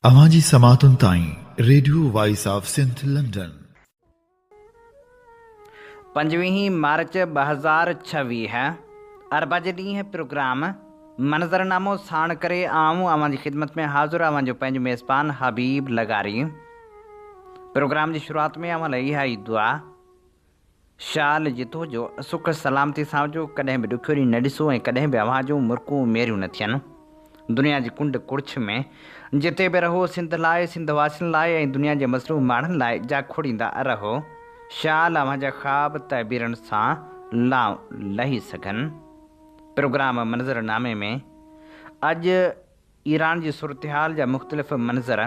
अवांजी समातुन ताईं radio voice of Sindh London. 5 March 2026 अरबा जे ॾींहुं प्रोग्राम मंज़रनामो साण करे आऊं अवांजी ख़िदमत में हाज़िर अवांजो पंहिंजो मेज़बान हबीब लगारी। प्रोग्राम जी शुरूआत में अवल इहा ई दुआ शाल जितो जो सुख सलामती सां हुजो, कॾहिं बि ॾुखियो ॾींहुं न ॾिसो ऐं कॾहिं बि अव्हां जूं मुर्कूं मेरियूं न थियनि। दुनिया जी कुंड कुड़छ में जिते बि रहो सिंध लाइ, सिंध वासियुनि लाइ ऐं दुनिया जे मसरूफ़ माण्हुनि लाइ जा खोड़ींदा रहो। शाल अव्हां जा ख़्वाब तइबीरनि सां लाऊं लही सघनि। प्रोग्राम मंज़रनामे में अॼु ईरान जी सूरतहाल जा मुख़्तलिफ़ मंज़र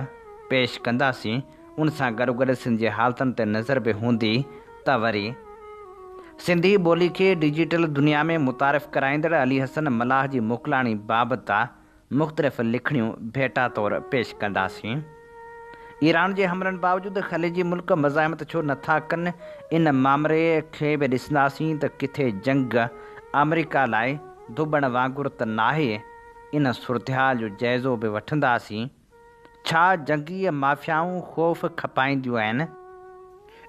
पेश कंदासीं। उन सां गॾोगॾु सिंध जे हालतुनि ते नज़र बि हूंदी त वरी सिंधी ॿोली खे डिजिटल दुनिया में मुतारिफ़ कराईंदड़ अली हसन मलाह जी मोकिलाणी बाबति मुख़्तलिफ़ लिखणियूं भेटा तौरु पेश कंदासीं। ईरान जे हमलनि बावजूदि ख़लीजी मुल्क मज़ाहिमत छो नथा कनि, इन मामले खे बि ॾिसंदासीं त किथे जंग अमेरिका लाइ धुबण वांगुरु त नाहे। इन सूरतहाल जो जाइज़ो बि वठंदासीं। छा जंगी माफ़ियाऊं ख़ौफ़ खपाईंदियूं आहिनि?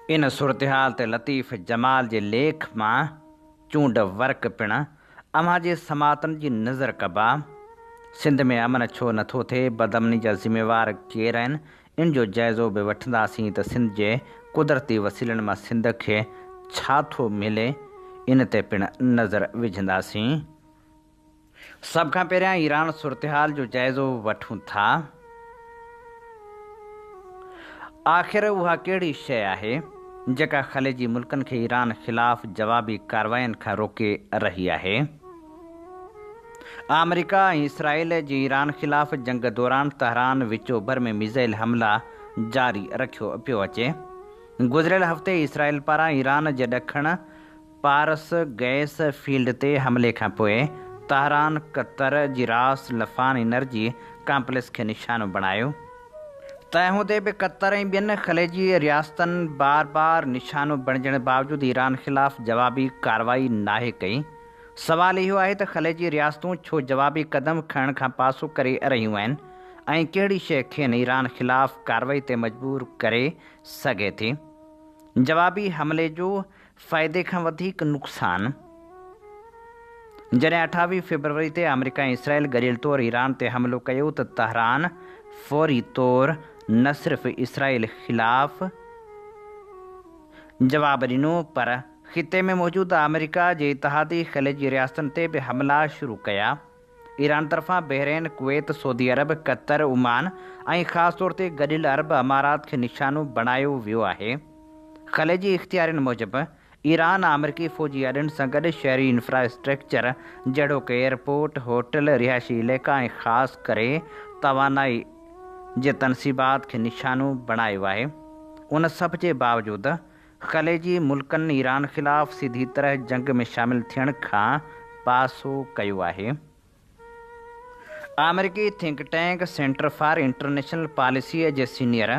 इन सूरतहाल ते लतीफ़ जमाल जे लेख मां चूंड वर्क पिणु अव्हां जे समातनि जी नज़र कबा। सिंध में अमन छो नथो थिए, बदअमनी जा ज़िम्मेवार केरु आहिनि? इन जो जाइज़ो बि वठंदासीं त सिंध जे कुदरती वसीलनि मां सिंध खे छा थो मिले, इन ते पिणु नज़र विझंदासीं। सभ खां पहिरियां ईरान सूरतहाल जो जाइज़ो वठूं था। आख़िर उहा कहिड़ी शइ आहे जेका ख़लीजी मुल्कनि खे ईरान ख़िलाफ़ जवाबी कार्रवाइनि खां रोके रही आहे? अमेरिका ऐं इसराइल जी ईरान ख़िलाफ़ जंग दौरान तहरान विचो भर में मिज़ाइल हमला जारी रखियो पियो अचे। गुज़िरियल हफ़्ते इसराइल पारां ईरान जे ॾखण पारस गैस फील्ड ते हमले खां पोइ तहरान क़तर जी रास लफ़ान एनर्जी काम्प्लेक्स खे निशानो बणायो। तंहिं हूंदे बि क़तर ऐं ॿियनि ख़लीजी रियासतनि बार बार निशानो बणिजण बावजूदि ईरान ख़िलाफ़ जवाबी कार्रवाई नाहे कई। सवाल इहो आहे त ख़लीजी रियासतूं छो जवाबी क़दम खणण खां पासो करे रहियूं आहिनि ऐं कहिड़ी शइ खेनि ईरान ख़िलाफ़ कार्रवाई ते मजबूर करे सघे थी? जवाबी हमले जो फ़ाइदे खां वधीक नुक़सानु। जॾहिं 28 फरवरी ते अमेरिका ऐं इसराइल गॾियल तौरु ईरान ते हमलो कयो त तहरान फ़ौरी तौरु न सिर्फ़ इसराइल ख़िलाफ़ जवाब ॾिनो, पर ख़िते में मौजूदु अमेरिका जे इतिहादी ख़लीजी रियासतनि ते बि हमला शुरू कया। ईरान तरफ़ां बहरेन, कुवैत, सऊदी अरब, क़तर, ओमान ऐं ख़ासि तौर ते गॾियल अरब अमारात खे निशानो बणायो वियो आहे। ख़लीजी इख़्तियारनि मूजिबि ईरान अमरीकी फ़ौजी अॾनि सां गॾु शहरी इंफ्रास्ट्रक्चर जहिड़ोकि एयरपोर्ट, होटल, रिहाइशी इलाइक़ा ऐं ख़ासि करे तवानाई जे तनसीबात खे निशानो बणायो आहे। उन सभ जे बावजूदि ख़लीजी मुल्कनि ईरान ख़िलाफ़ सीधी तरह जंग में शामिल थियण खां पासो कयो आहे। अमेरिकी think tank centre for international पॉलिसीअ जे सीनियर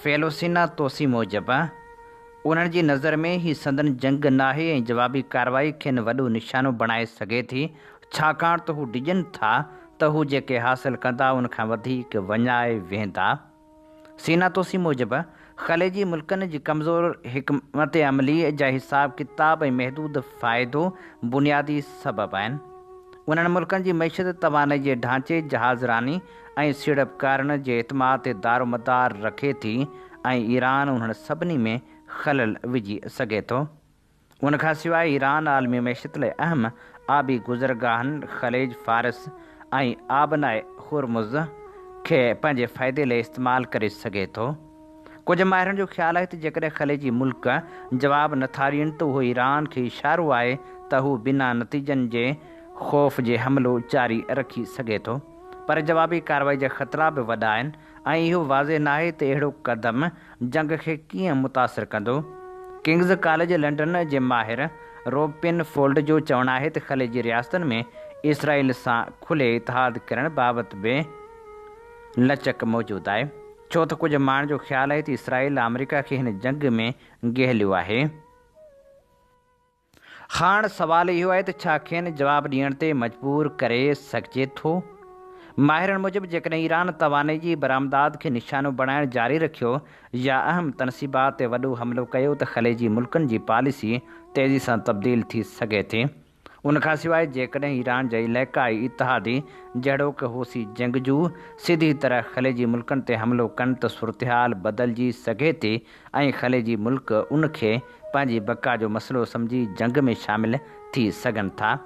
फेलो सीना तोसी मूजिबि उन्हनि जी नज़र में ही संदन जंग नाहे ऐं जवाबी कार्रवाई खेनि वॾो निशानो बणाए सघे थी, छाकाणि त हू डिॼनि था त हू जेके हासिलु कंदा उनखां वधीक वञाए वेंदा। सीना तोसी मूजिबि ख़लीजी मुल्कनि जी कमज़ोर हिकमत अमली जा हिसाब किताब ऐं महदूद फ़ाइदो बुनियादी सबब आहिनि। उन्हनि मुल्कनि जी मईशत तवानाई जे ढांचे, जहाज़रानी ऐं सीड़पकारनि जे एतमाद ते दारोमदार रखे थी ऐं ईरान उन्हनि सभिनी में ख़लल विझी सघे थो। उनखां सवाइ ईरान आलमी मईशत लाइ अहम आबी गुज़रगाहनि ख़लीज फ़ारस ऐं आबनाए हुरमुज़ खे पंहिंजे फ़ाइदे लाइ इस्तेमालु करे सघे थो। कुझु माहिरनि जो ख़्यालु आहे त जेकॾहिं ख़लीजी मुल्क जवाबु नथा ॾियनि त उहो ईरान खे इशारो आहे त हू बिना नतीजनि जे ख़ौफ़ जे हमलो जारी रखी सघे थो, पर जवाबी कार्रवाई जा ख़तरा बि वॾा आहिनि ऐं इहो वाज़े नाहे त अहिड़ो क़दम जंग खे कीअं मुतासिर कंदो। किंग्स कॉलेज लंडन जे माहिर रोबिन फोल्ड जो चवणु आहे त ख़लीजी रियासतनि में इसराइल सां खुले इतिहाद करण बाबति बि लचक मौजूदु आहे, छो त कुझु माण्हुनि जो ख़्यालु आहे त इसराइल अमेरिका खे हिन जंग में गहलियो आहे। हाणे सवाल इहो आहे त छा खेनि जवाबु ॾियण ते मजबूर करे सघिजे थो? माहिरनि मूजिबि जेकॾहिं ईरान तवाने जी बरामदात खे निशानो बणाइण जारी रखियो या अहम तनसीबात ते वॾो हमिलो कयो त ख़लेजी मुल्कनि जी पॉलिसी तेज़ी सां तब्दील थी सघे थी। उनखां सवाइ जेकॾहिं ईरान जा इलाइक़ाई इतिहादी जहिड़ोकि हूसी जंगजू सीधी तरह ख़लेजी मुल्कनि ते हमिलो कनि त सूरतहाल बदिलजी सघे थी ऐं ख़लेजी मुल्क उनखे पंहिंजी बका जो मसइलो सम्झी जंग में शामिल थी सघनि था।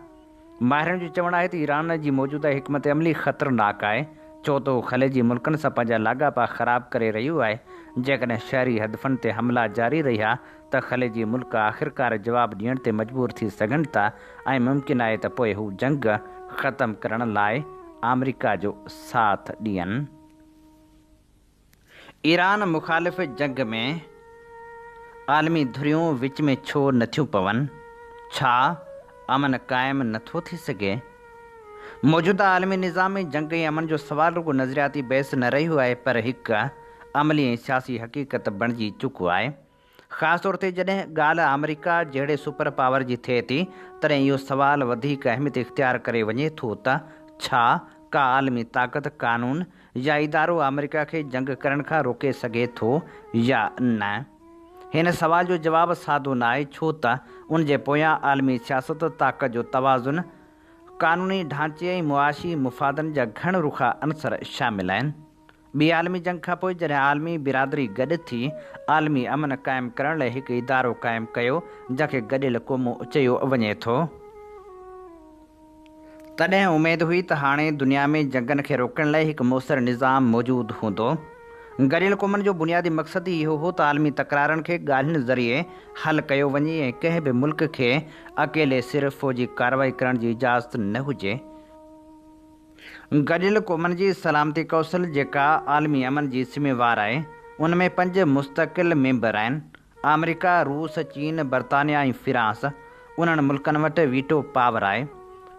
माहिरनि जो चवणु आहे त ईरान जी मौजूदा हिकमत अमली ख़तरनाक आहे, छो त उहो ख़लेजी मुल्कनि सां पंहिंजा लाॻापा ख़राब करे रहियो आहे। जेकॾहिं शहरी हदफ़नि ते हमला जारी रहिया त ख़लेजी मुल्क आख़िरकार जवाबु ॾियण ते मजबूर थी सघनि था ऐं मुमकिन आहे त पोइ हू जंग ख़तमु करण लाइ अमेरिका जो साथ ॾियनि। ईरान मुख़ालिफ़ जंग में आलमी धुरियूं विच में छो नथियूं पवनि? छा अमन क़ाइमु नथो थी सघे? मौजूदा आलमी निज़ाम में जंग ऐं अमन जो सवाल रुगो नज़रियाती बहस न रहियो आहे, पर हिकु अमली ऐं सियासी हक़ीक़त बणिजी चुको आहे। ख़ासि तौर ते जॾहिं ॻाल्हि अमेरिका जहिड़े सुपर पावर जी थिए थी, तॾहिं इहो सवाल वधीक अहमियत इख़्तियार करे वञे थो त छा का आलमी ताक़त क़ानून या इदारो अमेरिका खे जंग करण खां रोके सघे थो या न? हिन सवाल जो जवाबु सादो न आहे, छो त उन जे पोयां आलमी सियासत, ताक़त जो तवाज़ुन, क़ानूनी ढांचे ऐं मुआशी मुफ़ादनि जा घण रुखा अंसर शामिल आहिनि। ॿी आलमी जंग खां पोइ जॾहिं आलमी बिरादरी गॾु थी आलमी अमन क़ाइमु करण लाइ हिकु इदारो क़ाइमु कयो जंहिंखे गॾियल क़ौमूं चयो वञे थो, तॾहिं उमेदु हुई त हाणे दुनिया में जंगनि खे रोकण लाइ हिकु मुअसर निज़ाम मौजूदु हूंदो। गॾियल क़ौमनि जो बुनियादी मक़सदु इहो हो त आलमी तकरारनि खे ॻाल्हियुनि ज़रिए हल कयो वञे ऐं कंहिं बि मुल्क खे अकेले सिर्फ़ फ़ौजी कार्रवाई करण जी इजाज़त न हुजे। गॾियल क़ौमनि जी सलामती कौंसिल जेका आलमी अमन जी ज़िम्मेवार आहे, उन में 5 मुस्तक़िल मेंबर आहिनि। अमेरिका, रूस, चीन, बरतानिया ऐं फ्रांस। उन्हनि मुल्कनि वटि वीटो पावर आहे,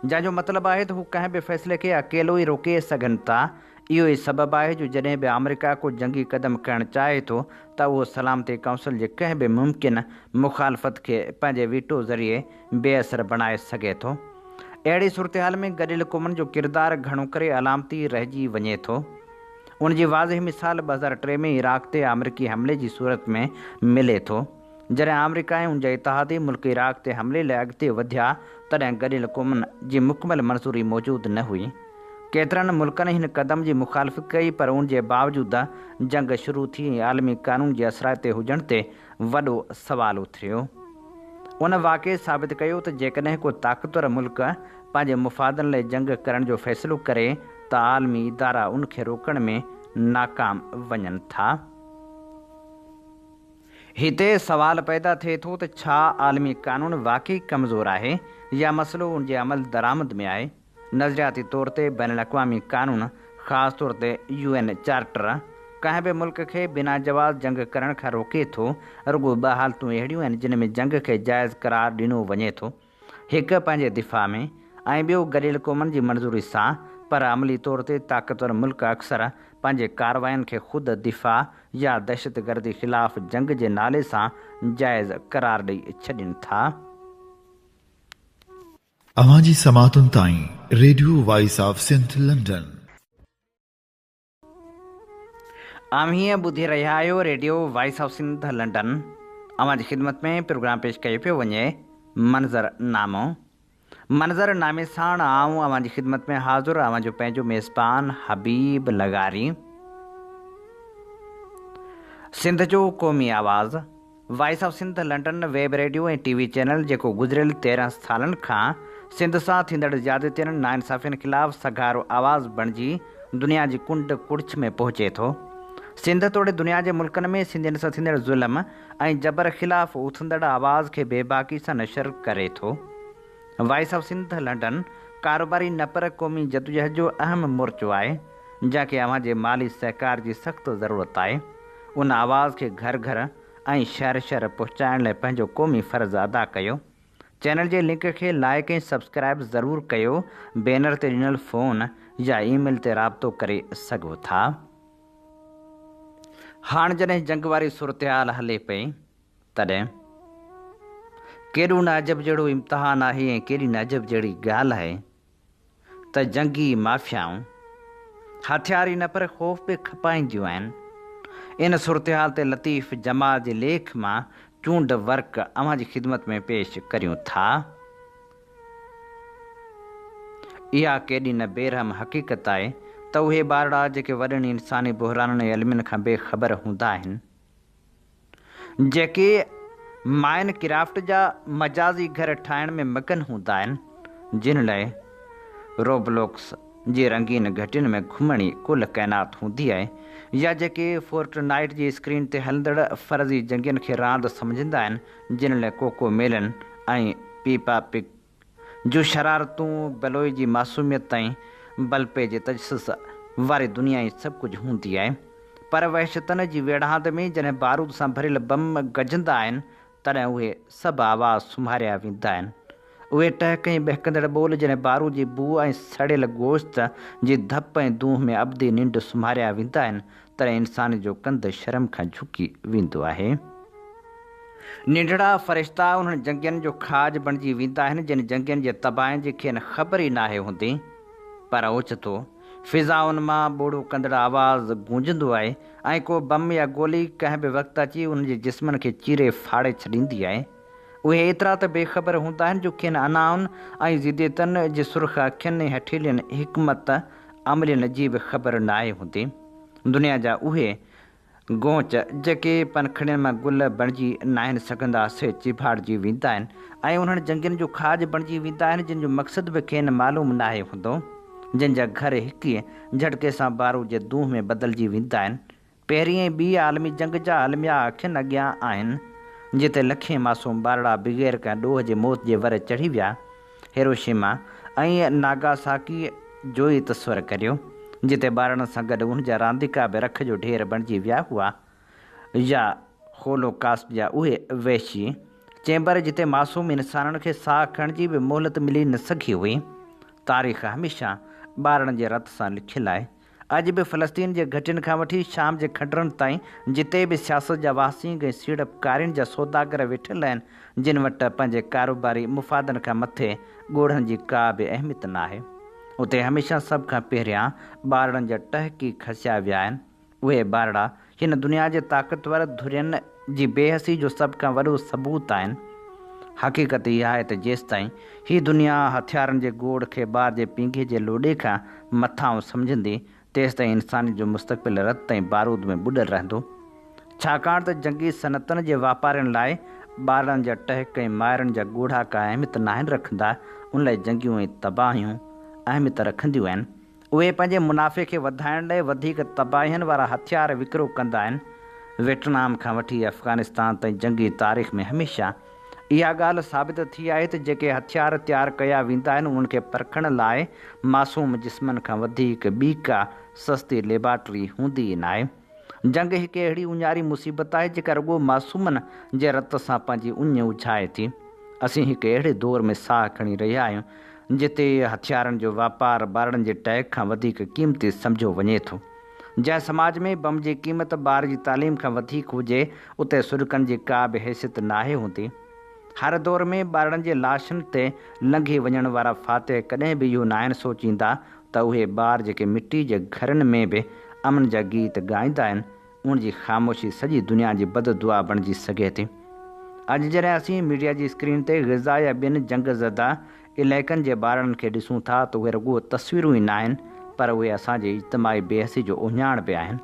जंहिंजो मतिलबु आहे त हू कंहिं बि फ़ैसिले खे अकेलो ई रोके सघनि था। इहो ई सबबु आहे जो जॾहिं बि अमेरिका को जंगी क़दम करणु चाहे थो त उहो सलामती काउंसिल जे कंहिं बि मुमकिन मुखालफ़त खे पंहिंजे वीटो ज़रिए बेअसर बणाए सघे थो। अहिड़ी सूरतहाल में गॾियल क़ौमनि जो किरदारु घणो करे अलामती रहिजी वञे थो। उन जी वाज़िह मिसाल 2003 में इराक़ ते अमरीकी हमले जी सूरत में मिले थो। जॾहिं अमरीका ऐं उन जा इतिहादी मुल्क इराक़ ते हमले लाइ अॻिते वधिया तॾहिं गॾियल क़ौमनि जी मुकमल मंज़ूरी मौजूदु न हुई। केतिरनि मुल्कनि हिन क़दम जी मुखालफ़त कई, पर उन जे बावजूदि जंग शुरू थी ऐं आलमी क़ानून जे असराइते हुजण ते वॾो सवाल उथिरियो। उन वाक़े साबित कयो त जेकॾहिं को ताक़तवर मुल्क पंहिंजे मुफ़ादनि लाइ जंग करण जो फ़ैसिलो करे त आलमी इदारा उनखे रोकण में नाकाम वञनि था। हिते सवाल पैदा थिए थो त छा आलमी क़ानून वाक़ई कमज़ोर आहे या मसइलो उन जे अमल दरामद में आहे? नज़रियाती तौर ते बैनुल अक़वामी क़ानून, ख़ासि तौर ते UN चार्टर, कंहिं बि मुल्क खे बिना जवाज़ जंग करण खां रोके थो। रुगो 2 हालतूं अहिड़ियूं आहिनि जिन में जंग खे जाइज़ करार ॾिनो वञे थो, हिकु पंहिंजे दिफ़ा में ऐं ॿियो गॾियल क़ौमनि जी मंज़ूरी सां। पर अमली तौर ते ताक़तवर मुल्क अक्सर पंहिंजे कार्रवाइनि खे ख़ुदि दिफ़ा या दहशतगर्दी ख़िलाफ़ जंग जे नाले सां जाइज़ करार ॾेई छॾनि था। अवांजी समातुनि ताईं radio voice of Sindh London. हीअं ॿुधी रहिया आहियो radio voice of Sindh London. अवांजी ख़िदमत में प्रोग्राम पेश कयो पियो वञे मंज़रनामो। मंज़रनामे साण आऊं अवांजी ख़िदमत में हाज़ुर अवांजो पंहिंजो मेज़बान हबीब लगारी। सिंध जो क़ौमी आवाज़ voice of Sindh London web radio ऐं TV चैनल जेको गुज़िरियल 13 सालनि खां सिंध सां थींदड़ ज़्यादतियुनि नाइंसाफ़ियुनि ख़िलाफ़ सघारो आवाज़ बणिजी दुनिया जी कुंड कुड़िछ में पहुचे थो। सिंध तोड़े दुनिया जे मुल्कनि में सिंधियुनि सां थींदड़ ज़ुल्म ऐं जबर ख़िलाफ़ उथंदड़ आवाज़ खे बेबाकी सां नशर करे थो। वॉइस ऑफ सिंध लंडन कारोबारी न पर क़ौमी जदोजहद जो अहम मोर्चो आहे, जंहिंखे अव्हां जे माली सहकार जी सख़्तु ज़रूरत आहे। उन आवाज़ खे घर घर ऐं शहर शहर पहुचाइण लाइ पंहिंजो क़ौमी फ़र्ज़ु अदा कयो। चैनल जे लिंक खे लाइक ऐं सब्सक्राइब ज़रूरु कयो। बैनर ते ॾिनल फ़ोन या ईमेल ते राब्तो करे सघो था। हाणे जॾहिं जंग वारी सूरतहाल हले पई तॾहिं केॾो न अजब जहिड़ो इम्तिहान आहे ऐं केॾी न अजब जहिड़ी ॻाल्हि आहे त जंगी माफ़ियाऊं हथियार ई न पर ख़ौफ़ बि खपाईंदियूं आहिनि। इन सूरतहाल ते लतीफ़ जमाल जे लेख मां चूंड वर्क अव्हां जी ख़िदमत में पेश करियूं था। इहा केॾी न बेरहम हक़ीक़त आहे त उहे ॿारड़ा जेके वॾनि इंसानी बुहराननि ऐं अलमियुनि खां बेख़बर हूंदा आहिनि, जेके माइन क्राफ्ट जा मजाज़ी घर ठाहिण में मगन हूंदा आहिनि, जिन लाइ रोबलॉक्स जी रंगीन घटियुनि में घुमण ई कुल काइनात हूंदी आहे, या जेके फोर्टनाइट जी स्क्रीन ते हलंदड़ फ़र्ज़ी जंगियुनि खे रांदि सम्झंदा आहिनि, जिन लाइ कोको मेलन ऐं पीपा पिग जूं शरारतूं बलोई जी मासूमियत ताईं बलपे जे तजसस वारी दुनिया ई सभु कुझु हूंदी आहे। पर वहशतन जी वेढ़ांद में जॾहिं बारूद सां भरियल बम गजंदा आहिनि, तॾहिं उहे सभु आवाज़ सुम्हारिया वेंदा आहिनि। उहे टहक ऐं बहकंदड़ ॿोल जॾहिं बारूद जी बू ऐं सड़ियल गोश्त जी धप ऐं दूंह में अबदी निंड सुम्हारिया वेंदा आहिनि, तॾहिं इंसान जो कंधु शर्म खां झुकी वेंदो आहे। निंढड़ा फ़रिश्ता उन्हनि जंगियुनि जो खाज बणिजी वेंदा आहिनि जिन जंगियुनि जे तबाह जी खेनि ख़बर ई नाहे हूंदी, पर ओचितो फ़िज़ाउनि मां ॿोड़ो कंदड़ आवाज़ गूंजंदो आहे ऐं को बम या गोली कंहिं बि वक़्तु अची उन्हनि जे जिस्मनि खे चीरे फाड़े छॾींदी आहे। उहे एतिरा त बेख़बर हूंदा आहिनि जो खेनि अनाउनि ऐं ज़िदियतनि जे सुर्ख़ अखियुनि ऐं हठीलियुनि हिकमत अमलियुनि जी बि ख़बर नाहे हूंदी। दुनिया जा उहे गोंच जेके पनखड़ियुनि मां गुल बणिजी नाहिनि सघंदा से चिभाड़िजी वेंदा आहिनि ऐं उन्हनि जंगियुनि जो खाज बणिजी वेंदा आहिनि जिन जो मक़सदु बि खेनि मालूम नाहे हूंदो, जिन जा घर हिक ई झटके सां बारूद जे दूंह में बदिलजी वेंदा आहिनि। पहिरीं ऐं ॿी आलमी जंग जा अलमिया अखियुनि अॻियां आहिनि, जिते लखे मासूम ॿारड़ा बग़ैर कंहिं ॾोह जे मौत जे वर चढ़ी विया। हिरोशिमा ऐं नागासाकी जो ई तस्वर करियो, जिते ॿारनि सां गॾु उनजा रांदीका बि रख जो ढेर बणिजी विया हुआ, या होलोकास्ट जा उहे वहशी चैम्बर जिते मासूम इंसाननि खे साह खणण जी बि मोहलत मिली न सघी हुई। तारीख़ हमेशह ॿारनि जे रत सां लिखियलु आहे। अॼु बि फ़लस्तीन जे घटियुनि खां वठी शाम जे खंडरनि ताईं जिते बि सियासत जा वासींग ऐं सीड़पकारियुनि जा सौदागर वेठल आहिनि, जिन वटि पंहिंजे कारोबारी मुफ़ादनि खां मथे ॻोढ़नि जी का बि अहमियत न आहे, उते हमेशह सभ खां पहिरियां ॿारड़नि जा टहकी खसिया विया आहिनि। उहे ॿारड़ा हिन दुनिया जे ताक़तवर धुरियुनि जी बेहसी जो सभ खां वॾो सबूत आहिनि। हक़ीक़त इहा आहे त जेसिताईं हीअ दुनिया हथियारनि जे गोड़ खे ॿार जे पींघे जे लोॾे खां मथां सम्झंदी, तेसिताईं इंसानी जो मुस्तक़बिल रत ऐं बारूद में ॿुॾल रहंदो। छाकाणि त जंगी सनतनि जे वापारियुनि लाइ ॿारनि जा टहक ऐं माइरनि जा ॻोढ़ा का अहमियत न आहिनि रखंदा, उन लाइ जंगियूं ऐं तबाहियूं अहमियत रखंदियूं आहिनि। उहे पंहिंजे मुनाफ़े खे वधाइण लाइ वधीक तबाहियुनि वारा हथियार विकिरो कंदा आहिनि। वियतनाम खां वठी अफ़गानिस्तान ताईं जंगी तारीख़ में हमेशह इहा ॻाल्हि साबित थी आहे त जेके हथियार तयारु कया वेंदा आहिनि, उन्हनि खे परखण लाइ मासूम जिस्मनि खां वधीक ॿी का सस्ती लेबॉरेटरी हूंदी ई न आहे। जंग हिकु अहिड़ी उञारी मुसीबत आहे जेका रुॻो मासूमनि जे रत सां पंहिंजी उञ उछाए थी। असीं हिकु अहिड़े दौर में साह खणी रहिया आहियूं जिते हथियारनि जो वापारु ॿारनि जे टैग खां वधीक क़ीमती सम्झो वञे थो। जंहिं समाज में बम जी क़ीमत ॿार जी तालीम खां वधीक हुजे, उते सुॾकनि जी का बि हैसियत नाहे हूंदी। हर दौर में ॿारनि जे लाशनि ते लंघी वञण वारा फ़ातिह कॾहिं बि इहो न आहिनि सोचींदा त उहे ॿार जेके मिटी जे घरनि में बि अमन जा गीत ॻाईंदा आहिनि, उनजी ख़ामोशी सॼी दुनिया जी बददुआ बणिजी सघे थी। अॼु जॾहिं असीं मीडिया जी स्क्रीन ते ग़ज़ा या ॿियनि जंग ज़दा इलाइक़नि जे ॿारनि खे ॾिसूं था त उहे रुॻो तस्वीरूं ई न आहिनि, पर उहे असांजे इज्तमाही बेहसी जो उहियाण बि आहिनि,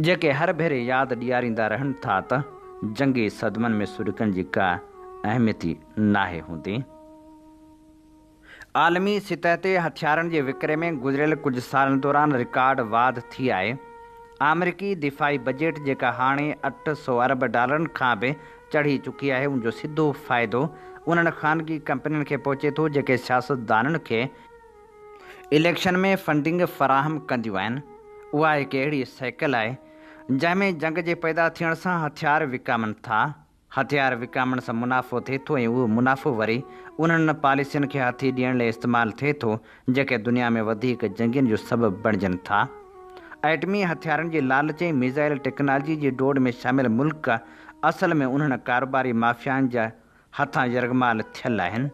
जेके हर भेरे यादि ॾियारींदा रहनि था त जंगी सदमनि में सुॾकनि जी का अहमियत ई नाहे हूंदी। आलमी सतह ते हथियारनि जे विकिरे में गुज़िरियल कुझु सालनि दौरान रिकॉर्ड वाध थी आहे। अमरीकी दिफ़ाई बजट जेका हाणे $800 अरब खां बि चढ़ी चुकी आहे, उनजो सिधो फ़ाइदो उन्हनि ख़ानगी कंपनियुनि खे पहुचे थो जेके सियासतदाननि खे इलेक्शन में फंडिंग फ़राहम कंदियूं आहिनि। उहा हिकु अहिड़ी साइकिल आहे जंहिंमें जंग जे पैदा थियण सां हथियार विकामनि था। हथियार विकामण सां मुनाफ़ो थिए थो ऐं उहो मुनाफ़ो वरी उन्हनि पॉलिसियुनि खे हथी ॾियण लाइ इस्तेमालु थिए थो जेके दुनिया में वधीक जंगियुनि जो सबबु बणिजनि था। एटमी हथियारनि जी लालच ऐं मिज़ाइल टेक्नोलॉजी जी डोड़ में शामिल मुल्क असल में उन्हनि कारोबारी माफ़ियानि जा हथां यरगमाल थियल आहिनि।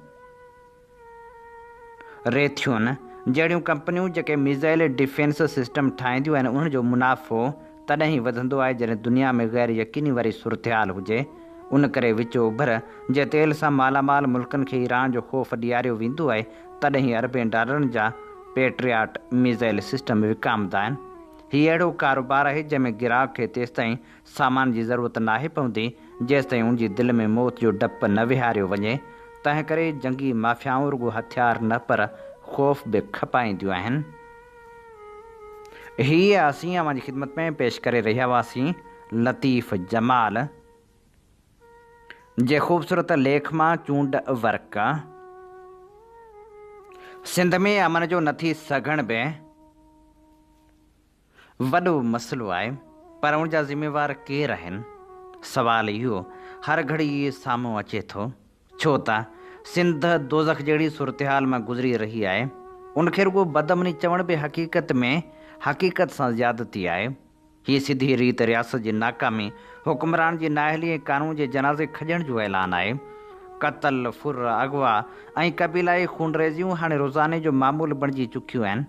रेथियुनि जहिड़ियूं कंपनियूं जेके मिज़ाइल डिफेंस सिस्टम ठाहींदियूं आहिनि उन्हनि जो मुनाफ़ो तॾहिं ई वधंदो आहे जॾहिं दुनिया में ग़ैर यकीनी वारी सूरत हुजे। उन करे विचो उभर जे तेल सां मालामाल मुल्कनि खे ईरान जो ख़ौफ़ ॾियारियो वेंदो आहे तॾहिं ई अरबें डॉलरनि जा पेट्रियाट मिज़ाइल सिस्टम विकामदा आहिनि। हीउ अहिड़ो कारोबार आहे जंहिंमें गिराक खे तेसिताईं सामान जी ज़रूरत नाहे पवंदी जेसिताईं उनजी दिलि में मौत जो डपु न विहारियो वञे। तंहिं करे जंगी माफ़ियाऊं रुॻो हथियार न पर ख़ौफ़ बि खपाईंदियूं आहिनि। हीअ असीं अव्हांजी ख़िदमत में पेश करे रहिया हुआसीं लतीफ़ जमाल जे ख़ूबसूरत लेख मां चूंड वर्क। सिंध में अमन जो नथी सघण बि वॾो मसइलो आहे, पर उनजा ज़िम्मेवार केरु आहिनि? सवाल इहो हर घड़ी इहे साम्हूं अचे थो, छो त सिंध दोज़ख जहिड़ी सूरत हाल मां गुज़री रही आहे। उनखे रुॻो बदमनी चवण बि हक़ीक़त सां ज़्यादती आहे। हीअ सिधी रीत रियासत जी नाकामी, हुक्मरान जी नाअहली ऐं कानून जे जनाज़े खॼण जो ऐलान आहे। क़तल, फुर, अगवा ऐं क़बीलाई खूनरेज़ियूं हाणे रोज़ाने जो मामूलु बणिजी चुकियूं आहिनि।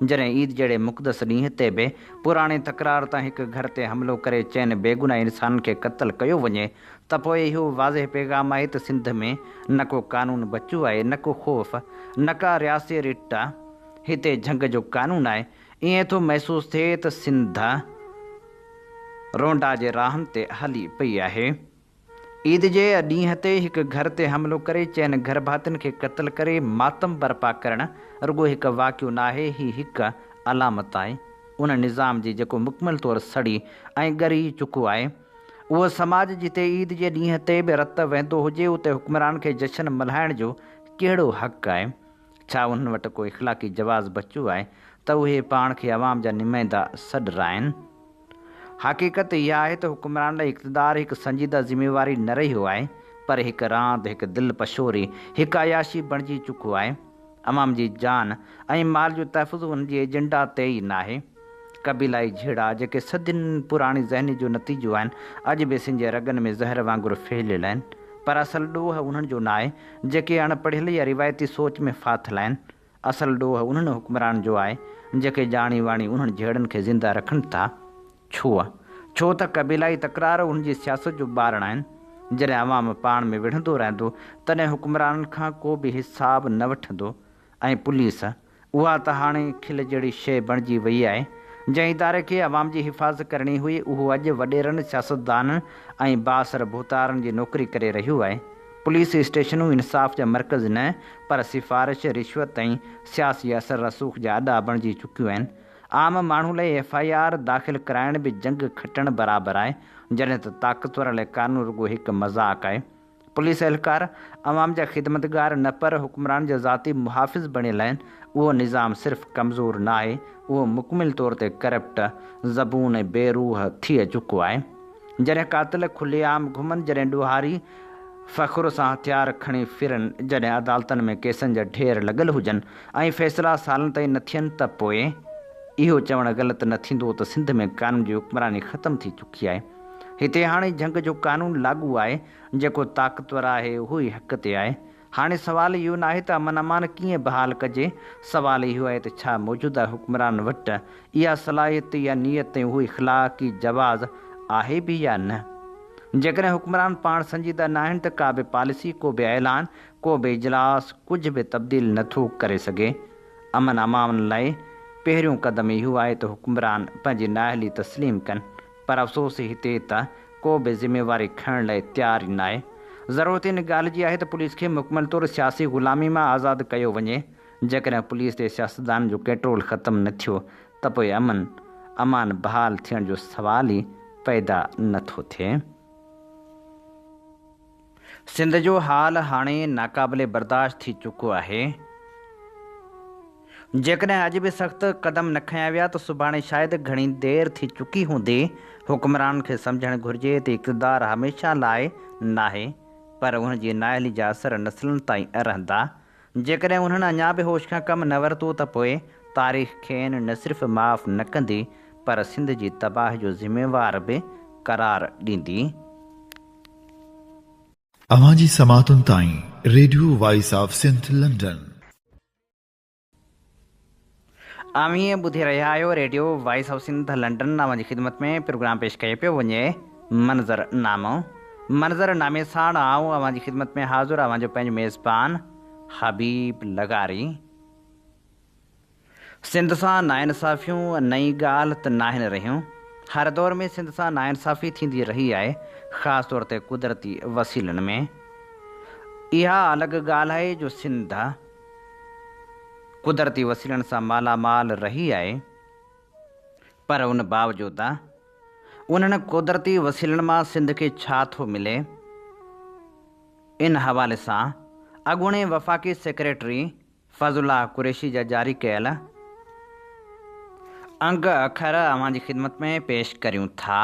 जॾहिं ईद जहिड़े मुक़दस ॾींहं ते बि पुराणे तकरार तां हिकु घर ते हमिलो करे चइनि बेगुनाह इंसाननि खे क़तल कयो वञे त पोइ इहो वाज़े पैगाम आहे त सिंध में न को कानून बचियो आहे, न को ख़ौफ़, न का रियासी रिट। हिते झंग जो कानून आहे। ईअं थो महसूसु थिए त सिंध रोंडा जे राहनि ते हली पई आहे। ईद जे ॾींहं ते हिकु घर ते हमिलो करे चइनि घर भातियुनि खे क़तल करे मातम बर्पा करणु रुॻो हिकु वाक़ियो न आहे, हीअ हिकु अलामत आहे उन निज़ाम जी जेको मुकमल तौरु सड़ी ऐं ॻरी चुको आहे। उहो समाज जिते ईद जे ॾींहं ते बि रत वहंदो हुजे उते हुक्मरान खे जशन मल्हाइण जो कहिड़ो हक़ु आहे? छा उन्हनि वटि को इख़लाक़ी जवाज़ बचियो आहे त उहे पाण खे अवाम जा नुमाइंदा सॾराइनि? हक़ीक़त इहा आहे त हुक्मरान लाइ इक़्तिदार हिकु संजीदा ज़िम्मेवारी न रहियो आहे, पर हिकु रांदि, हिकु दिलि पशोरी, हिकु अयाशी बणिजी चुको आहे। अवाम जी जान ऐं माल जो तहफ़ुज़ हुन जी एजेंडा ते ई नाहे। क़बीलाई झेड़ा जेके सदियुनि पुराणी ज़हनी जो नतीजो आहिनि अॼु बि सिंध जे रगनि में ज़हर वांगुरु फहिलियल आहिनि, पर असुलु ॾोह उन्हनि जो न आहे जेके अणपढ़ियल या रिवायती सोच में फाथल आहिनि। असुलु ॾोह उन्हनि हुक्मरान जो आहे जेके ॼाणी वाणी उन्हनि जहिड़नि खे ज़िंदा रखनि था। छो त क़बीलाई तकरार उनजी सियासत जो ॿारण आहिनि। जॾहिं अवाम पाण में विढ़ंदो रहंदो तॾहिं हुक्मराननि खां को बि हिसाब न वठंदो। ऐं पुलिस उहा त हाणे खिल जहिड़ी शइ बणिजी वई आहे। जंहिं इदारे खे अवाम जी हिफ़ाज़त करणी हुई उहो अॼु वॾेरनि, सियासतदाननि ऐं बासर भूतारनि जी नौकरी करे रहियो आहे। पुलिस स्टेशनूं इंसाफ़ जा मर्कज़ न पर सिफ़ारिश, रिश्वत ऐं सियासी असर रसूख़ जा अॾा बणिजी चुकियूं आहिनि। आम माण्हू लाइ FIR दाख़िल कराइण बि जंग खटणु बराबरि आहे, जॾहिं त ताक़तवर लाइ कानून रुॻो हिकु मज़ाक़ आहे। पुलिस एहलकार अवाम जा ख़िदमतगार न पर हुक्मरान जा ज़ाती मुहाफ़िज़ बणियल आहिनि। उहो निज़ाम सिर्फ़ु कमज़ोर न आहे, उहो मुकमिल तौर ते करप्ट, ज़बून ऐं बेरूह थी चुको आहे। जॾहिं कातिल खुलेआम घुमनि, जॾहिं ॾोहारी फ़ख़ुर सां हथियार खणी फिरनि, जॾहिं अदालतनि में केसनि जा ढेर लॻल हुजनि ऐं फ़ैसिला सालनि ताईं न थियनि त पोइ इहो चवणु ग़लति न थींदो त सिंध में कानून जी हुक्मरानी ख़तमु थी चुकी आहे। हिते हाणे झंग जो कानून लागू आहे, जेको ताक़तवर आहे उहो ई हक़ ते आहे। हाणे सुवालु इहो न आहे त अमन अमान कीअं बहाल कजे, सुवालु इहो आहे त छा मौजूदा हुक्मरान वटि इहा सलाहियत या नियत ऐं उहो इख़लाक़ी जवाज़ आहे बि या न? जेकॾहिं हुक्मरान पाण संजीदा न आहिनि त का बि पॉलिसी, को बि ऐलान, को बि इजलास कुझु बि तब्दील नथो करे सघे। अमन अमान लाइ पहिरियों क़दम इहो आहे त हुक्मरान पंहिंजी नाअहली तस्लीम कनि, पर अफ़सोस हिते त को बि ज़िम्मेवारी खणण लाइ तयारु ई न आहे। ज़रूरत इन ॻाल्हि जी आहे त पुलिस खे मुकमल तौरु सियासी ग़ुलामी मां आज़ादु कयो वञे। जेकॾहिं पुलिस ते सियासतदान जो कंट्रोल ख़तमु न थियो त पोइ अमान बहाल थियण जो सवाल ई पैदा नथो थिए। सिंध जो हाल हाणे नाक़ाबिले बर्दाश्त थी चुको आहे। जेकॾहिं अॼु बि सख़्तु क़दम न खयां विया त सुभाणे शायदि घणी देरि थी चुकी हूंदी। हुक्मरान खे सम्झणु घुरिजे त इक़्तिदार हमेशह लाइ नाहे, पर उन जी नाअहली जा असर नसलनि ताईं रहंदा। जेकॾहिं उन्हनि अञा बि होश खां कमु न वरितो त पोइ तारीख़ खेनि न सिर्फ़ु माफ़ न कंदी पर सिंध जी तबाही जो ज़िम्मेवार बि करार ॾींदी। अवां जी समातुनि ताईं radio voice of Sindh London. आमीअ ॿुधी रहिया आहियो radio voice of Sindh London जी ख़िदमत में प्रोग्राम पेश कयो पियो वञे मंज़रनामे साण आऊं जी ख़िदमत में हाज़ुर जो पंहिंजो मेज़बान हबीब लगारी। सिंध सां नाइंसाफ़ियूं नई ॻाल्हि त नाहिनि रहियूं। हर दौर में सिंध सां नाइंसाफ़ी थींदी रही आहे, ख़ासि तौर ते कुदरती वसीलनि में। इहा अलॻि ॻाल्हि आहे जो सिंध कुदरती वसीलनि सां मालामाल रही आहे, पर उन बावजूदि उन्हनि कुदरती वसीलनि मां सिंध खे छा थो मिले, इन हवाले सां अॻूणे वफ़ाक़ी सेक्रेटरी फज़ुल्लाह कुरैशी जा जारी कयल अंग अखर अवां जी ख़िदमत में पेश करियूं था।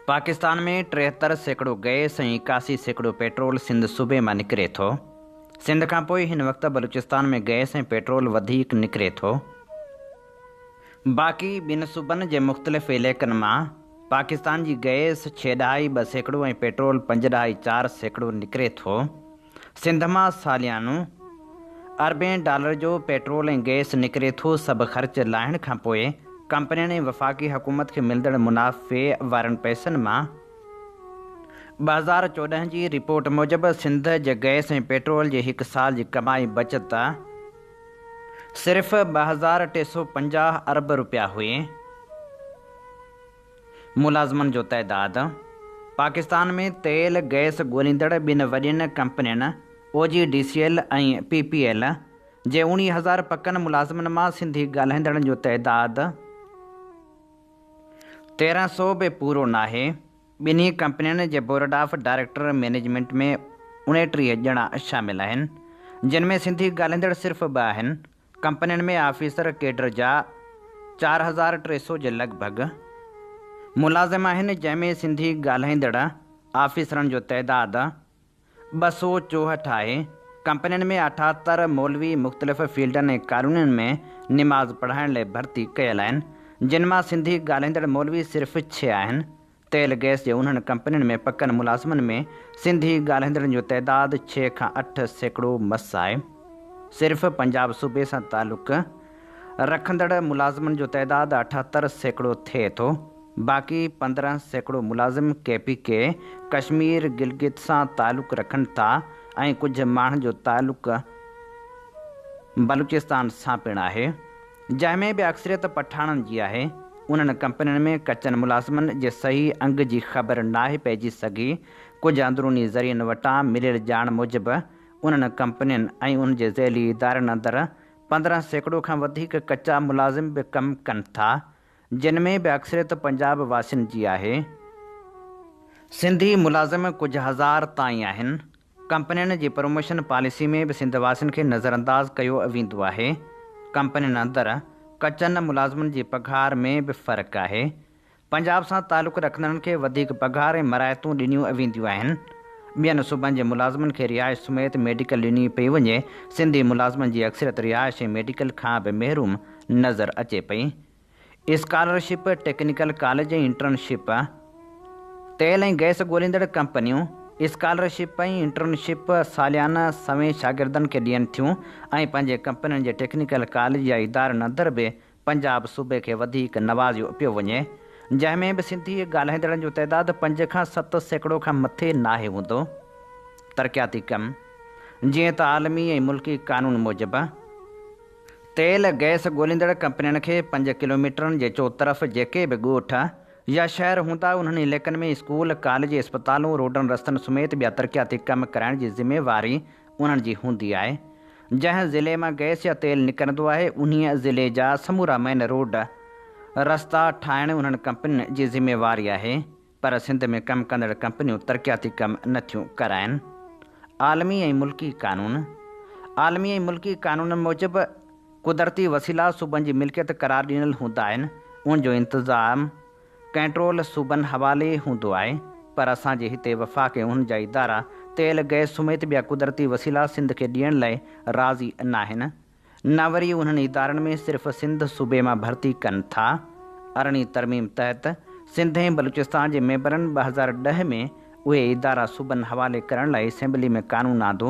पाकिस्तान में 73% गैस ऐं 81% पेट्रोल सिंध सूबे मां निकिरे थो। सिंध खां पोइ हिन वक़्तु बलूचिस्तान में गैस ऐं पेट्रोल वधीक निकिरे थो। बाक़ी ॿिनि सूबनि जे मुख़्तलिफ़ इलाइक़नि मां पाकिस्तान जी गैस 6.2% ऐं पेट्रोल 5.4% निकिरे थो। सिंध मां सालियानो $अरबें जो पेट्रोल ऐं गैस निकिरे थो। सभु ख़र्च लाहिण खां पोइ कंपनियुनि ऐं वफ़ाक़ी हुकूमत खे मिलंदड़ मुनाफ़े वारनि पैसनि मां 2014 जी रिपोर्ट मूजिबि सिंध जे गैस ऐं पेट्रोल जे हिकु साल जी कमाई बचत सिर्फ़ 2,350 अरब रुपया हुई। मुलाज़िमनि जो तइदादु पाकिस्तान में तेल गैस ॻोल्हींदड़ ॿिनि वॾियुनि कंपनियुनि OGDCL ऐं PPL जे 19,000 पकनि मुलाज़िमनि मां सिंधी ॻाल्हाईंदड़नि जो तइदादु 1300 बि पूरो नाहे। ॿिन्ही कंपनियुनि जे बोर्ड ऑफ डायरेक्टर मैनेजमेंट में 29 ॼणा शामिल आहिनि, जिन में सिंधी ॻाल्हाईंदड़ सिर्फ़ु 2 आहिनि। कंपनियुनि में ऑफिसर केडर जा 4,300 जे लॻभॻि मुलाज़िम आहिनि, जंहिंमें सिंधी ॻाल्हाईंदड़ ऑफिसरनि जो तइदादु 264 आहे। कंपनियुनि में 78 मौलवी मुख़्तलिफ़ फील्डनि ऐं कानूननि में निमाज़ पढ़ाइण लाइ भर्ती कयल आहिनि, जिन मां सिंधी ॻाल्हाईंदड़ मौलवी सिर्फ़ु 6 आहिनि। तेल गैस जे उन्हनि कंपनियुनि में पकनि मुलाज़िमनि में सिंधी ॻाल्हाईंदड़नि जो तइदादु 6 खां 8% मस आहे। सिर्फ़ु पंजाब सूबे सां तालुक़ रखंदड़ मुलाज़िमनि जो तइदादु 78% थिए थो। बाक़ी 15% मुलाज़िम KPK कश्मीर गिलगित सां तालुक़ रखनि था ऐं कुझु माण्हुनि जो तालुक़ बलूचिस्तान सां पिणु आहे, जंहिंमें बि अक्सरियत पठाणनि जी आहे। उन्हनि कंपनियुनि में कचनि मुलाज़िमनि जे सही अंग जी ख़बर नाहे पइजी सघी। कुझु अंदरूनी ज़रियनि वटां मिलियल ॼाण मूजिबि उन्हनि कंपनियुनि ऐं उन जे ज़ैली इदारनि अंदरि 15% खां वधीक कचा मुलाज़िम बि कमु कनि था, जिन में बि अक्सरियत पंजाब वासियुनि जी आहे। सिंधी मुलाज़िम कुझु हज़ार ताईं आहिनि। कंपनियुनि जी प्रमोशन पॉलिसी में बि सिंध वासियुनि खे नज़रअंदाज़ कयो वेंदो आहे। कंपनियुनि अंदरि कचनि मुलाज़िमनि जी पघार में बि फ़र्क़ु आहे। पंजाब सां तालुक़ु रखंदड़नि खे वधीक पघार ऐं मरायतूं ॾिनियूं वेंदियूं आहिनि। ॿियनि सूबनि जे मुलाज़िमनि खे रिहाइश समेत मेडिकल ॾिनी पई वञे। सिंधी मुलाज़िमनि जी अक्सरियत रिहाइश ऐं मेडिकल खां बि महरूम नज़र अचे पई। स्कॉलरशिप, टेक्निकल कॉलेज ऐं इंटर्नशिप, तेल ऐं गैस ॻोल्हींदड़ कंपनियूं स्कॉलरशिप ऐं इंटर्नशिप सालियाना सवें शागिर्दनि खे ॾियनि थियूं ऐं पंहिंजे कंपनियुनि जे टेक्निकल कॉलेज या इदारनि अंदरि बि पंजाब सूबे खे वधीक नवाज़ियो पियो वञे, जंहिंमें बि सिंधी ॻाल्हाईंदड़नि जो तइदादु 5 खां 7% खां मथे नाहे हूंदो। तरक़ियाती कमु जीअं त आलमी ऐं मुल्की कानून मूजिबि तेल गैस ॻोल्हींदड़ कंपनियुनि खे 5 किलोमीटरनि जे चोतरफ़ जेके बि ॻोठ या शहर हूंदा, उन्हनि इलाइक़नि में स्कूल, कॉलेज, अस्पतालूं, रोडनि रस्तनि समेत ॿिया तरक़ियाती कमु कराइण जी ज़िमेवारी उन्हनि जी हूंदी आहे। जंहिं ज़िले मां गैस या तेल निकिरंदो आहे, उन्हीअ ज़िले जा समूरा मेन रोड रस्ता ठाहिण उन्हनि कंपनियुनि जी ज़िमेवारी आहे। पर सिंध में कमु कंदड़ कंपनियूं तरक़ियाती कमु नथियूं कराइनि। आलमी ऐं मुल्की कानून मूजिबि कुदरती वसीला सूबनि जी मिल्कियत करार ॾिनल हूंदा आहिनि। उनजो इंतज़ाम कंट्रोल सूबनि हवाले हूंदो आहे। पर असांजे हिते वफ़ाक़ ऐं उन जा इदारा तेल गैस समेत ॿिया कुदरती वसीला सिंध खे ॾियण लाइ राज़ी न आहिनि। न वरी उन्हनि इदारनि में सिर्फ़ु सिंध सूबे मां भर्ती कनि था। अरिड़हीं तरमीम तहत सिंध ऐं बलूचिस्तान जे मेंबरनि 2010 में उहे इदारा सूबनि हवाले करण लाइ असेंबली में कानून आंदो,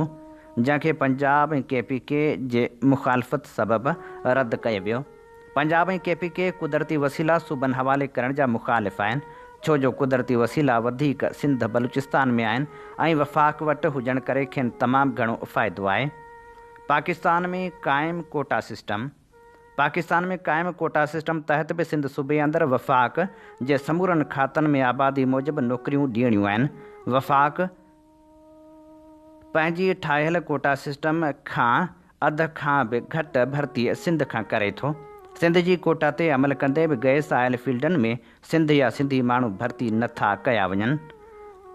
जंहिंखे पंजाब ऐं KPK जे मुखालफ़त सबबि रद्द कयो वियो। पंजाब ऐं KPK कुदरती वसीला सूबनि हवाले करण जा मुखालिफ़ आहिनि, छो जो कुदरती वसीला वधीक सिंध बलूचिस्तान में आहिनि ऐं वफ़ाक़ वटि हुजण करे खेनि तमामु घणो फ़ाइदो आहे। पाकिस्तान में क़ाइमु कोटा सिस्टम तहत बि सिंध सूबे अंदरि वफ़ाक़ जे समूरनि खातनि में आबादी मूजिबि नौकरियूं ॾियणियूं आहिनि। वफ़ाक़ पंहिंजी ठाहियल कोटा सिस्टम खां अध खां बि घटि भर्ती सिंध खां करे थो। सिंध जी कोटा ते अमल कंदे बि गैस आयल फील्डनि में सिंध या सिंधी माण्हू भर्ती नथा कया वञनि।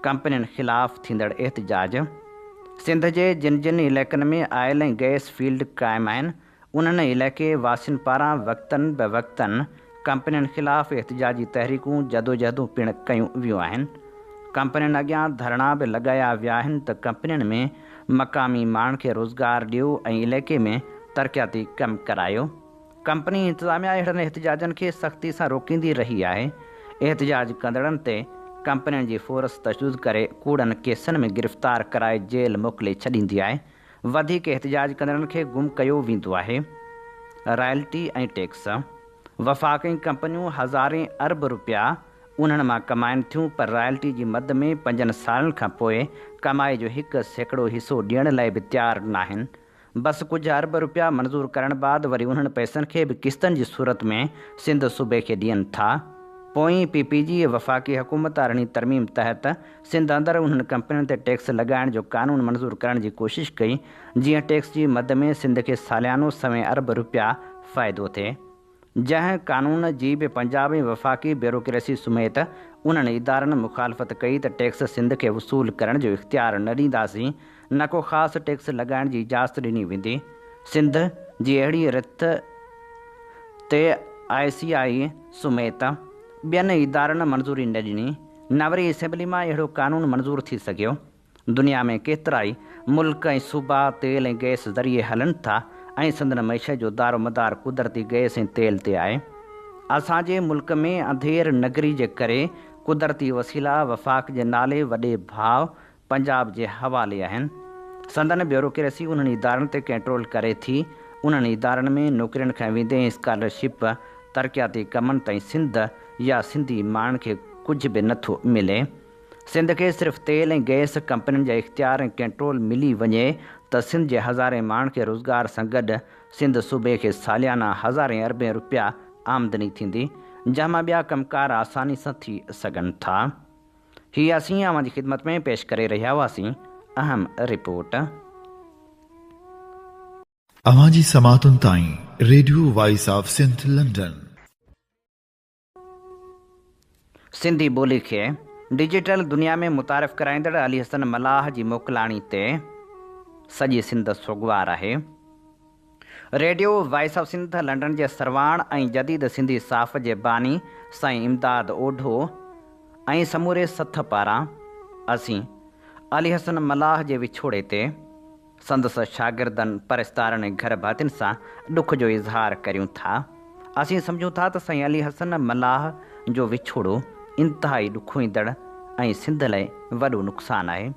कंपनियुनि ख़िलाफ़ थींदड़ एहतजाज। सिंध जे जिन जिन इलाइक़नि में आयल ऐं गैस फील्ड क़ाइमु आहिनि, उन्हनि इलाइक़े वासियुनि पारां वक़्तनि ब वक़्तनि कंपनियुनि ख़िलाफ़ एहतजाजी तहरीकूं जदोजहदूं पिणु कयूं वियूं आहिनि। कंपनियुनि अॻियां धरणा बि लॻाया विया आहिनि त कंपनियुनि में मक़ामी माण्हुनि खे रोज़गार ॾियो ऐं इलाइक़े में तरक़ियाती कमु करायो। कंपनी इंतिज़ामिया अहिड़नि एहतजाजनि खे सख़्ती सां रोकींदी रही आहे। एहतजाज कंदड़नि ते कंपनियुनि जी फ़ोर्स तशदुद करे कूड़नि केसनि में गिरफ़्तार कराए जेल मोकिले छॾींदी आहे। वधीक एहतजाज कंदड़नि खे गुम कयो वेंदो आहे। रॉयल्टी ऐं टैक्स। वफ़ाक़ी कंपनियूं हज़ारें अरब रुपया उन्हनि मां कमाइनि थियूं, पर रॉयल्टी जी मद में 5 सालनि खां पोइ कमाई जो 1% हिसो ॾियण लाइ बि तयारु न आहिनि। बसि कुझु अरब रुपया मंज़ूरु करण बाद वरी उन्हनि पैसनि खे बि किस्तनि जी सूरत में सिंध सूबे खे ॾियनि था। पोइ PPG वफ़ाक़ी हुकूमत अरिड़हीं तरमीम तहत सिंध अंदरि उन्हनि कंपनियुनि ते टैक्स लॻाइण जो क़ानून मंज़ूरु करण जी कोशिशि कई, जीअं टैक्स जी मद में सिंध खे सालियानो 100 अरब रुपया फ़ाइदो थिए। जंहिं क़ानून जी बि पंजाब ऐं वफ़ाक़ी ब्यूरोक्रेसी समेत उन्हनि इदारनि मुखालफ़त कई त टैक्स सिंध खे वसूल करण जो इख़्तियार न ॾींदासीं, न को ख़ासि टैक्स लॻाइण जी इजाज़त ॾिनी वेंदी। सिंध जी अहिड़ी रिथ ते ICI समेत ॿियनि इदारनि मंज़ूरी न ॾिनी, न वरी असेंबली मां अहिड़ो क़ानून मंज़ूरु थी सघियो। दुनिया में केतिरा ई मुल्क ऐं सूबा तेल ऐं गैस ज़रिए हलनि था ऐं संदन मईशत जो दारोमदार कुदरती गैस ऐं तेल ते आहे। असांजे मुल्क में अंधेर नगरी जे करे कुदरती वसीला वफ़ाक़ जे नाले वॾे भाउ पंजाब जे हवाले आहिनि। संदन ब्यूरोक्रेसी उन्हनि इदारनि ते कंट्रोल करे थी। उन्हनि इदारनि में नौकरियुनि खां वेंदे स्कॉलरशिप तरक़ियाती कमनि ताईं सिंध या सिंधी माण्हुनि खे कुझु बि नथो मिले। सिंध खे सिर्फ़ु तेल ऐं गैस कंपनियुनि जा इख़्तियार ऐं कंट्रोल मिली वञे त सिंध जे हज़ारे माण्हुनि खे रोज़गार सां गॾु सिंध सूबे खे सालियाना हज़ारें अरबें रुपया आमदनी थींदी, जंहिंमां ॿिया कमकार आसानी सां थी सघनि था। हीअ असीं अवां जी ख़िदमत में पेश करे रहिया हुआसीं अहम रिपोर्ट। अवां जी समातुनि ताईं radio voice of Sindh London. Sindhi ॿोली खे डिजिटल दुनिया में मुतारिफ़ कराईंदड़ अली हसन मलाह जी मोकिलाणी ते सॼी सिंध सोगवार आहे। Radio voice of Sindh London जे सरवाण ऐं जदीद सिंधी साफ़ जे बानी साईं इमदाद ओढो ऐं समूरे सथ पारां असीं अली हसन मलाह जे विछोड़े ते संदसि शागिर्दनि परिस्तारनि ऐं घर भातियुनि सां ॾुख जो इज़हार करियूं था। असीं सम्झूं था त साईं अली हसन मलाह जो विछोड़ो इंतिहाई ॾुखोईंदड़ ऐं सिंध लाइ वॾो नुक़सानु आहे।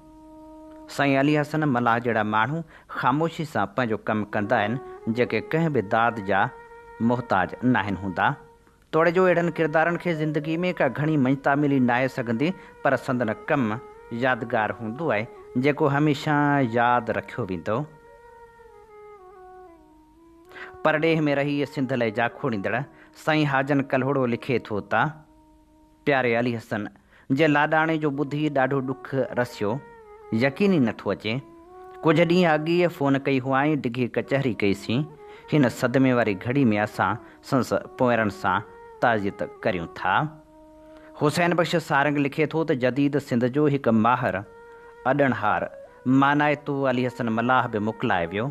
साईं अली हसन मलाह जहिड़ा माण्हू ख़ामोशी सां पंहिंजो कमु कंदा आहिनि, जेके कंहिं बि दाद जा मुहताज न आहिनि हूंदा। तोड़े जो अहिड़नि किरदारनि खे ज़िंदगी में का घणी मञता मिली न आहे सघंदी, पर संदन कमु यादगार हूंदो आहे, जेको हमेशह यादि रखियो वेंदो। परॾेह में रही सिंध लाइ जाखोड़ींदड़ साईं हाजन कल्होड़ो लिखे थो त प्यारे अली हसन जे लाॾाणे जो ॿुधी ॾाढो ॾुख रसियो, यकीन ई नथो अचे। कुझु ॾींहं अॻु फ़ोन कई हुआईं, डिघी कचहरी कईसीं। हिन सदमे वारी घड़ी में असां संस पोयरनि सां ताज़ियत करियूं था। हुसैन बख़्श सारंग लिखे थो त जदीद सिंध जो हिकु माहिर अॾणहार मानायतो अली हसन मलाह बि मोकिलाए वियो।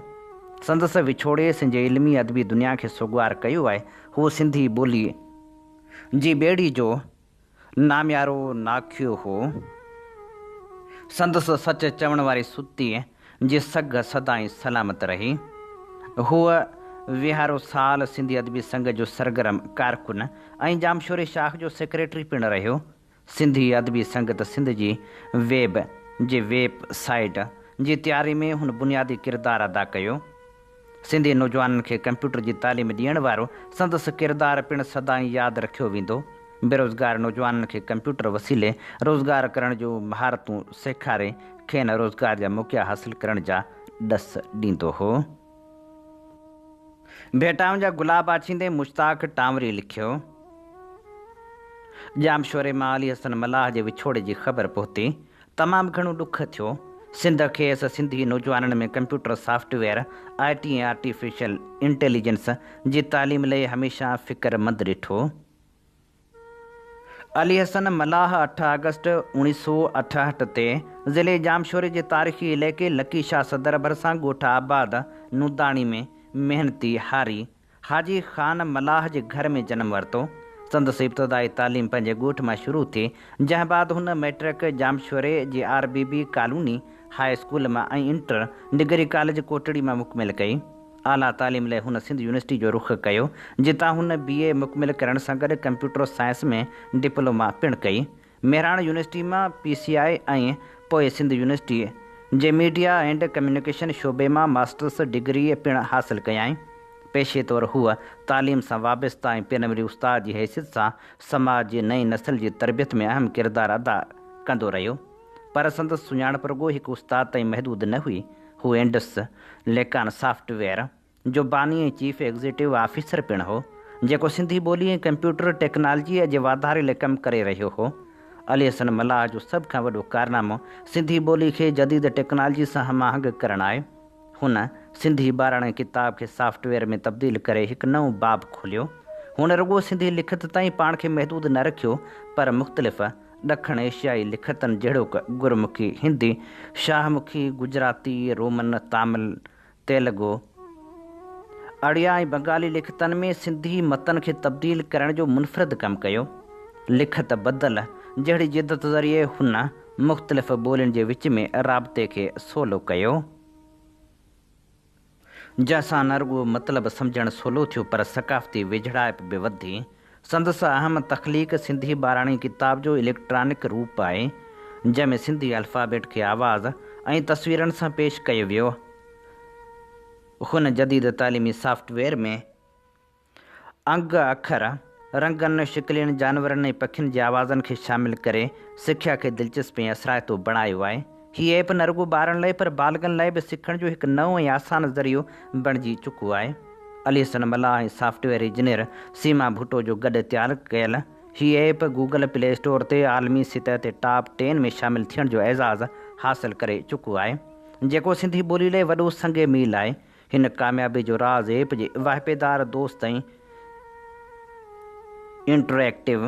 संदसि विछोड़े सिंध इल्मी अदबी दुनिया खे सोगवार कयो आहे। हू सिंधी ॿोली जी ॿेड़ी जो नामियारो नाखियो हो। संदसि सच चवण वारी सुती जी सघ सदाईं सलामत रही। हूअ विहारो साल सिंधी अदबी संघ जो सरगरम कारकुन ऐं जामशोरे शाख जो सेक्रेटरी पिणु रहियो। सिंधी अदबी संघ त सिंध जी वेब साइट जी तयारी में हुन बुनियादी किरदारु अदा कयो। सिंधी नौजवाननि खे कंप्यूटर जी तालीम ॾियण वारो संदसि किरदारु पिणु सदाईं यादि रखियो वेंदो। बेरोज़गार नौजवाननि खे कंप्यूटर वसीले रोज़गार करण जो महारतूं सेखारे खेनि रोज़गार जा मौक़ा हासिल करण जा ॾस ॾींदो हो। भेटाऊं जा गुलाब आछींदे मुश्ताक टांवरी लिखियो। जामशोरे मां अली हसन मलाह जे विछोड़े जी ख़बर पहुती। तमामु घणो ॾुख थियो। सिंध खेसि सिंधी नौजवाननि में कंप्यूटर सॉफ्टवेयर IT ऐं आर्टिफिशियल इंटेलिजेंस जी तालीम लाइ हमेशह फ़िक्रमंद ॾिठो। अली हसन मलाह 8 अगस्त 1968 ते ज़िले जामशोरे जे तारीख़ी इलाइक़े लकी शाह सदर भरिसां ॻोठ आबाद नूदाणी में मेहनती हारी हाजी ख़ान मलाह जे घर में जनमु वरितो। संदसि इब्तिदाई तालीम पंहिंजे ॻोठ मां शुरू थी, जंहिं बाद हुन मैट्रिक जामशोरे जी RBB कॉलोनी हाई स्कूल मां ऐं इंटर डिग्री कॉलेज कोटड़ी मां मुकमिल कई। आला तालीम लाइ हुन सिंध यूनिवर्सिटी जो रुख़ कयो, जितां हुन BA मुकमिल करण सां गॾु कंप्यूटर साइंस में डिप्लोमा पिणु कई। मेहराण यूनिवर्सिटी मां PCI ऐं पोइ सिंध यूनिवर्सिटी जे मीडिया एंड कम्युनिकेशन शोबे मां मास्टर्स डिग्री पिणु हासिल कयाई। पेशे तौरु हूअ तालीम सां वाबस्ता ऐं पेनवरी उस्ताद जी हैसियत सां समाज जी नई नस्ल जी तरबियत में अहम किरदारु अदा कंदो रहियो। पर संदसि सुञाणप रुॻो हिकु उस्ताद ताईं महदूद न हुई। हू एंडस लेकान सॉफ्टवेयर जो बानी ऐं चीफ एग्ज़ीक्यूटिव ऑफिसर पिणु हो, जेको सिंधी ॿोली ऐं कंप्यूटर टेक्नोलॉजीअ जे वाधारे लाइ कमु करे रहियो हो। अली हसन मलाह जो सभ खां वॾो कारनामो सिंधी ॿोली खे जदीद टेक्नोलॉजी सां हमआहंग करणु आहे। हुन सिंधी ॿाराणे किताब खे सॉफ्टवेयर में तब्दील करे हिकु नओं बाब खोलियो। हुन रुॻो सिंधी लिखत ताईं पाण खे महदूद न रखियो, पर मुख़्तलिफ़ ॾखण एशियाई लिखतनि जहिड़ोक गुरमुखी, हिंदी, शाहमुखी, गुजराती, रोमन, तामिल, तेलुगु, अड़िया ऐं बंगाली लिखतनि में सिंधी मतन खे तब्दील करण जो मुनफ़रिद कमु कयो। लिखत बदल जहिड़ी जिदत ज़रिए हुन मुख़्तलिफ़ ॿोलियुनि जे विच में राब्ते खे सवलो कयो, जंहिंसां न रुॻो मतिलबु सम्झणु सवलो थियो, पर सक़ाफ़ती विझड़ाइप बि वधी। संदसि अहम तख़लीक़ सिंधी ॿाराणी किताब जो इलेक्ट्रॉनिक रूप आहे, जंहिंमें सिंधी अल्फ़ाबेट खे आवाज़ ऐं तस्वीरनि सां पेश कयो वियो। हुन जदीद तालीमी सॉफ्टवेयर में अंग अखर, रंगनि, शिकिलियुनि, जानवरनि ऐं पखियुनि जे आवाज़नि खे शामिलु करे सिख्या खे दिलचस्प ऐं असराइतो बणायो आहे। हीअ ऐप न रुॻो ॿारनि लाइ पर बालगनि लाइ बि सिखण जो हिकु नओं ऐं आसान ज़रियो बणिजी चुको आहे। अली हसन मलाह ऐं सॉफ्टवेयर इंजीनियर सीमा भुट्टो जो गॾु तयारु कयल हीअ ऐप गूगल प्ले स्टोर ते आलमी सतह ते टॉप 10 में शामिलु थियण जो एज़ाज़ हासिलु करे चुको आहे, जेको सिंधी ॿोली लाइ वॾो संग मील आहे। हिन कामयाबी जो राज़ ऐप जे वाहिपेदार दोस्त ऐं इंटरएक्टिव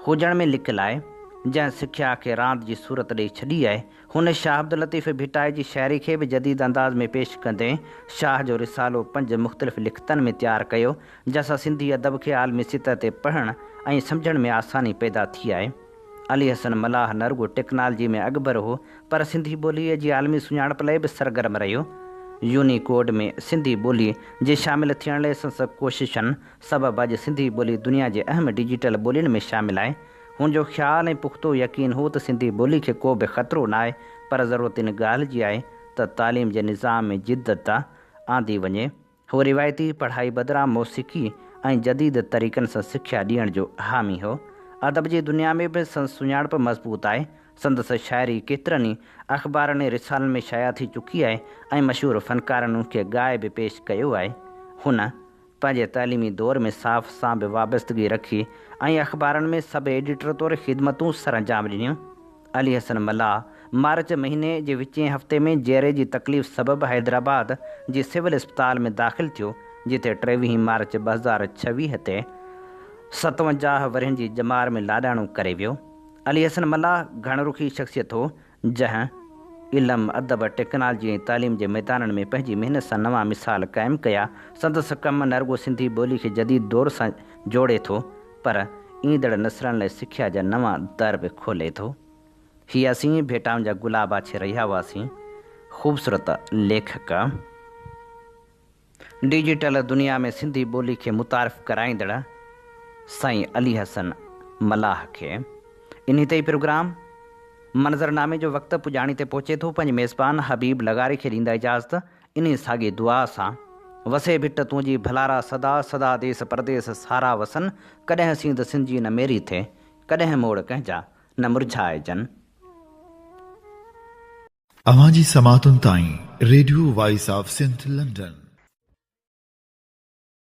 हुजण में लिकियलु आहे, जंहिं सिख्या खे रांदि जी सूरत ॾेई छॾी आहे। हुन शाह अब्दुल लतीफ़ भिटाई जी शाइरी खे बि जदीद अंदाज़ में पेश कंदे शाह जो रिसालो 5 मुख़्तलिफ़ लिखतनि में तयारु कयो, जंहिंसां सिंधी अदब खे आलमी सतह ते पढ़णु ऐं सम्झण में आसानी पैदा थी आहे। अली हसन मलाह न रुॻो टेक्नोलॉजी में अॻुभर हो, पर सिंधी ॿोलीअ जी आलमी सुञाणप लाइ बि सरगर्म रहियो। यूनिकोड में सिंधी ॿोली जे शामिलु थियण लाइ संदसि कोशिशनि सबबि अॼु सिंधी ॿोली दुनिया जे अहम डिजिटल ॿोलियुनि में शामिलु आहे। हुनजो ख़्यालु ऐं पुख़्तो यकीन हो त सिंधी ॿोली खे को बि ख़तरो न आहे, पर ज़रूरत इन ॻाल्हि जी आहे त तालीम जे निज़ाम में जिदत आंदी वञे। हू रिवायती पढ़ाई बदिरां मौसीक़ी ऐं जदीद तरीक़नि सां सिख्या ॾियण जो हामी हो। अदब जी दुनिया में बि संदसि सुञाणप मज़बूत आहे। संदसि शाइरी केतिरनि ई अख़बारनि ऐं रिसालनि में शाया थी चुकी आहे ऐं मशहूरु फ़नकारनि उनखे ॻाए बि पेश कयो आहे। हुन पंहिंजे तइलीमी दौर में साफ़ सां बि वाबस्तगी रखी ऐं अख़बारनि में सब एडिटर तौरु ख़िदमतूं सरअंजाम ॾिनियूं। अली हसन मलाह मार्च महीने जे विचें हफ़्ते में जेरे जी तकलीफ़ सबबि हैदराबाद जी सिविल अस्पताल में दाख़िल थियो, जिते 23 मार्च 2026 ते 57 वरहनि जी जमार में लाॾाणो करे वियो। अली हसन मलाह घणरुखी शख़्सियत हो, जंहिं इल्म, अदब, टेक्नोलॉजी ऐं तालीम जे मैदाननि में पंहिंजी महिनत सां नवां मिसाल क़ाइमु कया। संदसि कमु न रुॻो सिंधी ॿोली खे जदीद दौर सां जोड़े थो, पर ईंदड़ नसलनि लाइ सिख्या जा नवां दर बि खोले थो। हीअ असीं भेटाउनि जा गुलाब आछे रहिया हुआसीं। ख़ूबसूरत लेखक डिजिटल दुनिया में सिंधी ॿोली खे मुतारिफ़ कराईंदड़ साईं अली हसन मलाह खे। इन ते प्रोग्राम मंज़रनामे जो वक़्तु पुॼाणी ते पहुचे थो। पंहिंजे मेज़बान हबीब लगारी खे ॾींदा इजाज़त इन साॻी दुआ सां। वसे भिट तुंहिंजी भलारा सदा सदा देस परदेस सारा वसन। कॾहिं सींद सिंधी न मेरी थिए, कॾहिं मोड़ कंहिंजा न मुरझाइजनि। अवां जी समातुनि ताईं radio voice of Sindh London.